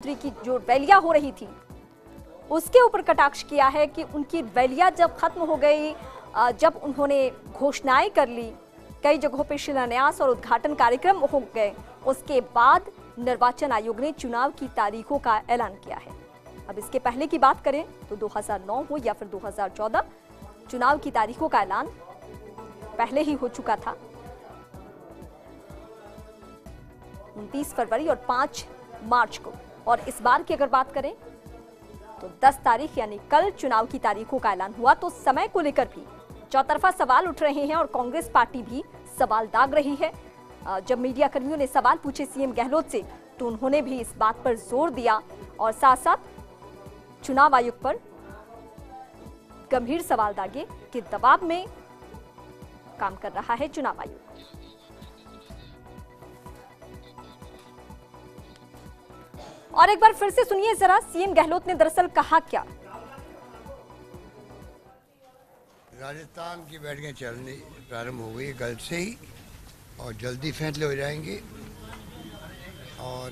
की जो रैलियां हो रही थी उसके ऊपर कटाक्ष किया है कि उनकी रैलियां जब खत्म हो गई, जब उन्होंने घोषणाएं कर ली, कई जगहों पर शिलान्यास और उद्घाटन कार्यक्रम हो गए, उसके बाद निर्वाचन आयोग ने चुनाव की तारीखों का ऐलान किया है। अब इसके पहले की बात करें तो 2009 हो या फिर 2014, चुनाव की तारीखों का ऐलान पहले ही हो चुका था। 29 फरवरी और 5 मार्च को। और इस बार की अगर बात करें तो 10 तारीख यानी कल चुनाव की तारीखों का ऐलान हुआ। तो समय को लेकर भी चौतरफा सवाल उठ रहे हैं और कांग्रेस पार्टी भी सवाल दाग रही है। जब मीडिया कर्मियों ने सवाल पूछे सीएम गहलोत से तो उन्होंने भी इस बात पर जोर दिया और साथ साथ चुनाव आयोग पर गंभीर सवाल दागे कि दबाव में काम कर रहा है चुनाव आयोग। और एक बार फिर से सुनिए जरा सीएम गहलोत ने दरअसल कहा क्या। राजस्थान की बैठकें चलने प्रारंभ हो गई कल से ही और जल्दी फैसले हो जाएंगे। और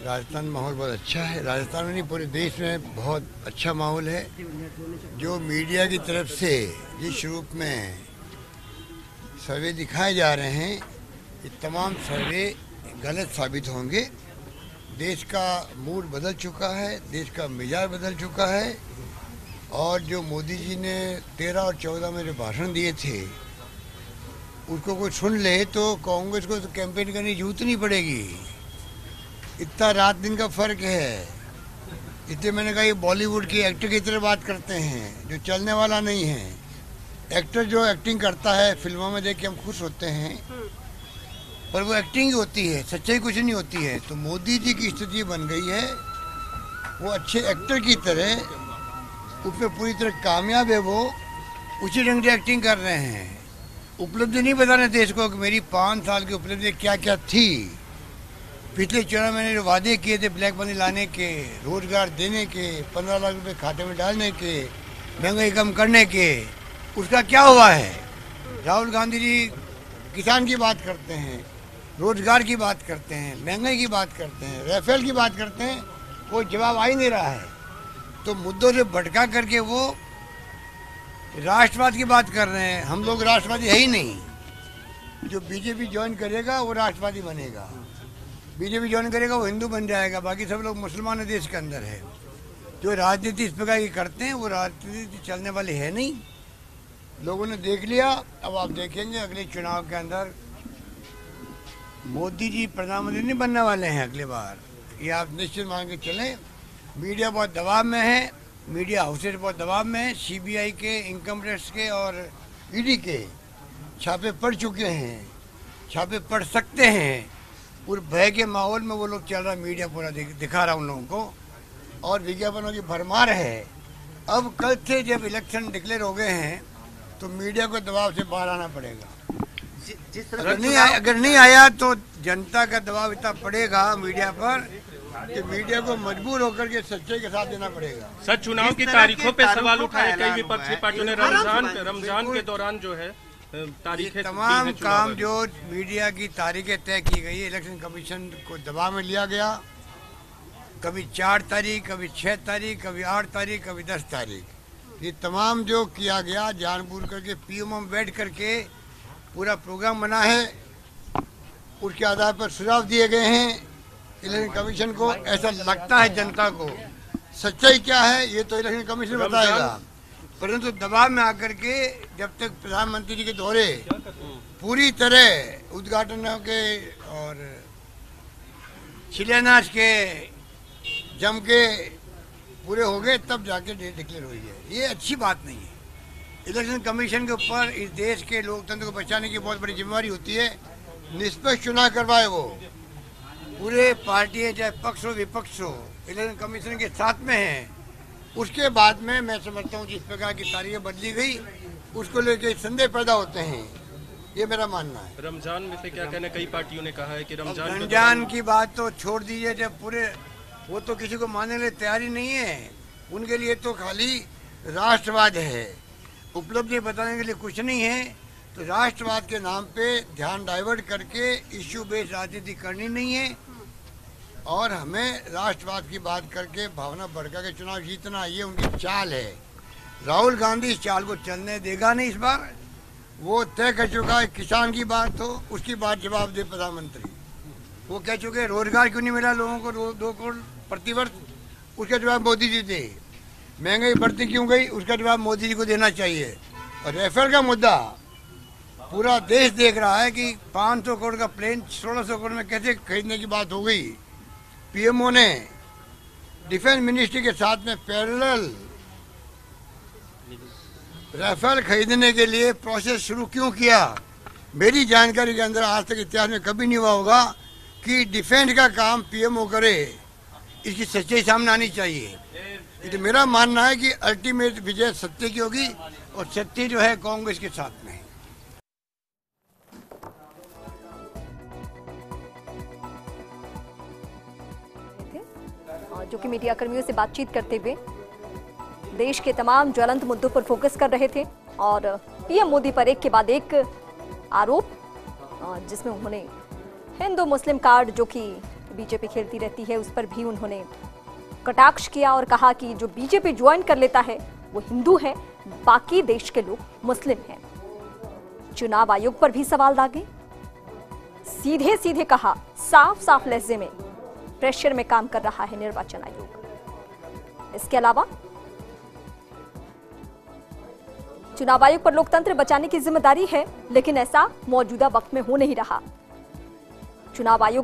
राजस्थान में माहौल बहुत अच्छा है। राजस्थान में नहीं, पूरे देश में बहुत अच्छा माहौल है। जो मीडिया की तरफ से जिस रूप में सर्वे दिखाए जा रहे हैं, ये तमाम सर्वे गलत साबित होंगे। देश का मूड बदल चुका है, देश का मिजाज बदल चुका है। और जो मोदी जी ने 13 और 14 में जो भाषण दिए थे उसको कोई सुन ले तो कांग्रेस को तो कैंपेन करने की जरूरत नहीं पड़ेगी। इतना रात दिन का फर्क है। इसलिए मैंने कहा ये बॉलीवुड की एक्टर की तरह बात करते हैं जो चलने वाला नहीं है। एक्टर जो एक्टिंग करता है फिल्मों में देख के हम खुश होते हैं, पर वो एक्टिंग ही होती है, सच्चाई कुछ नहीं होती है। तो मोदी जी की स्थिति बन गई है, वो अच्छे एक्टर की तरह उसमें पूरी तरह कामयाब है। वो उसी ढंग से एक्टिंग कर रहे हैं। उपलब्धि नहीं बता रहे देश को कि मेरी 5 साल की उपलब्धि क्या क्या थी। पिछले 14 महीने जो वादे किए थे ब्लैक मनी लाने के, रोजगार देने के, 15 लाख रुपए खाते में डालने के, महंगाई कम करने के, उसका क्या हुआ है। राहुल गांधी जी किसान की बात करते हैं, रोजगार की बात करते हैं, महंगाई की बात करते हैं, राफेल की बात करते हैं, कोई जवाब आ ही नहीं रहा है। तो मुद्दों से भटका करके वो राष्ट्रवाद की बात कर रहे हैं। हम लोग राष्ट्रवादी है ही नहीं। जो बीजेपी ज्वाइन करेगा वो राष्ट्रवादी बनेगा, बीजेपी ज्वाइन करेगा वो हिंदू बन जाएगा, बाकी सब लोग मुसलमान है देश के अंदर है। जो राजनीति इस प्रकार की करते हैं वो राजनीति चलने वाली है नहीं। लोगों ने देख लिया। अब आप देखेंगे अगले चुनाव के अंदर मोदी जी प्रधानमंत्री नहीं बनने वाले हैं अगली बार, ये आप निश्चित मान के चलें। मीडिया बहुत दबाव में है, मीडिया हाउसेज बहुत दबाव में है। सीबीआई के, इनकम टैक्स के और ईडी के छापे पड़ चुके हैं, छापे पड़ सकते हैं। पूरे भय के माहौल में वो लोग चल रहा, मीडिया पूरा दिखा रहा उन लोगों को और विज्ञापनों की भरमार है। अब कल से जब इलेक्शन डिक्लेयर हो गए हैं तो मीडिया को दबाव से बाहर आना पड़ेगा। अगर नहीं आया तो जनता का दबाव इतना पड़ेगा मीडिया पर कि मीडिया को मजबूर होकर के सच्चाई के साथ देना पड़ेगा। सर, चुनाव की तारीखों पे सवाल उठाए कई विपक्षी पार्टियों ने। रमजान के दौरान जो है तारीखें, तमाम काम जो मीडिया की तारीखें तय की गई, इलेक्शन कमीशन को दबाव में लिया गया। कभी 4 तारीख, कभी 6 तारीख, कभी 8 तारीख, कभी 10 तारीख, ये तमाम जो किया गया जानबूझ करके पीएमओ में बैठ करके पूरा प्रोग्राम बना है। उसके आधार पर सुझाव दिए गए हैं इलेक्शन कमीशन को। ऐसा लगता है जनता को, सच्चाई क्या है ये तो इलेक्शन कमीशन बताएगा। परंतु दबाव में आकर के जब तक प्रधानमंत्री जी के दौरे पूरी तरह उद्घाटनों के और शिलान्यास के जम के पूरे हो गए तब जाके डेट डिक्लेयर हुई है। ये अच्छी बात नहीं है। इलेक्शन कमीशन के ऊपर इस देश के लोकतंत्र को बचाने की बहुत बड़ी जिम्मेवारी होती है। निष्पक्ष चुनाव करवाए वो पूरे पार्टी, चाहे पक्ष हो विपक्ष हो, इलेक्शन कमीशन के साथ में है। उसके बाद में मैं समझता हूँ जिस प्रकार की तारीखें बदली गई उसको लेकर संदेह पैदा होते हैं, ये मेरा मानना है। रमजान में पे क्या कहना, कई पार्टियों ने कहा है कि रमजान की बात तो छोड़ दीजिए। जब पूरे वो तो किसी को मानने के लिए तैयारी नहीं है। उनके लिए तो खाली राष्ट्रवाद है, उपलब्धि बताने के लिए कुछ नहीं है। तो राष्ट्रवाद के नाम पे ध्यान डाइवर्ट करके इश्यू बेस्ड राजनीति करनी नहीं है। और हमें राष्ट्रवाद की बात करके भावना भड़का के चुनाव जीतना, ये उनकी चाल है। राहुल गांधी इस चाल को चलने देगा नहीं। इस बार वो तय कर चुका है, किसान की बात हो उसकी बात जवाब दे प्रधानमंत्री। वो कह चुके रोजगार क्यों नहीं मिला लोगों को 2 करोड़ प्रतिवर्ष, उसका जवाब मोदी जी दे। महंगाई बढ़ती क्यों गई, उसका जवाब मोदी जी को देना चाहिए। और राफेल का मुद्दा पूरा देश देख रहा है कि 500 करोड़ का प्लेन 1600 करोड़ में कैसे खरीदने की बात हो गई। पीएमओ ने डिफेंस मिनिस्ट्री के साथ में पैरेलल राफेल खरीदने के लिए प्रोसेस शुरू क्यों किया। मेरी जानकारी के अंदर आज तक इतिहास में कभी नहीं हुआ होगा कि डिफेंस का काम पीएमओ करे। इसकी सच्चाई सामने आनी चाहिए। तो मेरा मानना है कि अल्टीमेट विजय सत्य की होगी और सत्य जो है कांग्रेस के साथ में है। जो कि मीडिया कर्मियों से बातचीत करते हुए देश के तमाम ज्वलंत मुद्दों पर फोकस कर रहे थे और पीएम मोदी पर एक के बाद एक आरोप, जिसमें उन्होंने हिंदू मुस्लिम कार्ड जो कि बीजेपी खेलती रहती है उस पर भी उन्होंने कटाक्ष किया और कहा कि जो बीजेपी ज्वाइन कर लेता है वो हिंदू है, बाकी देश के लोग मुस्लिम हैं। चुनाव आयोग पर भी सवाल दागे, सीधे सीधे कहा, साफ साफ लहजे में प्रेशर में काम कर रहा है निर्वाचन आयोग। इसके अलावा चुनाव आयोग पर लोकतंत्र बचाने की जिम्मेदारी है, लेकिन ऐसा मौजूदा वक्त में हो नहीं रहा। चुनाव आयोग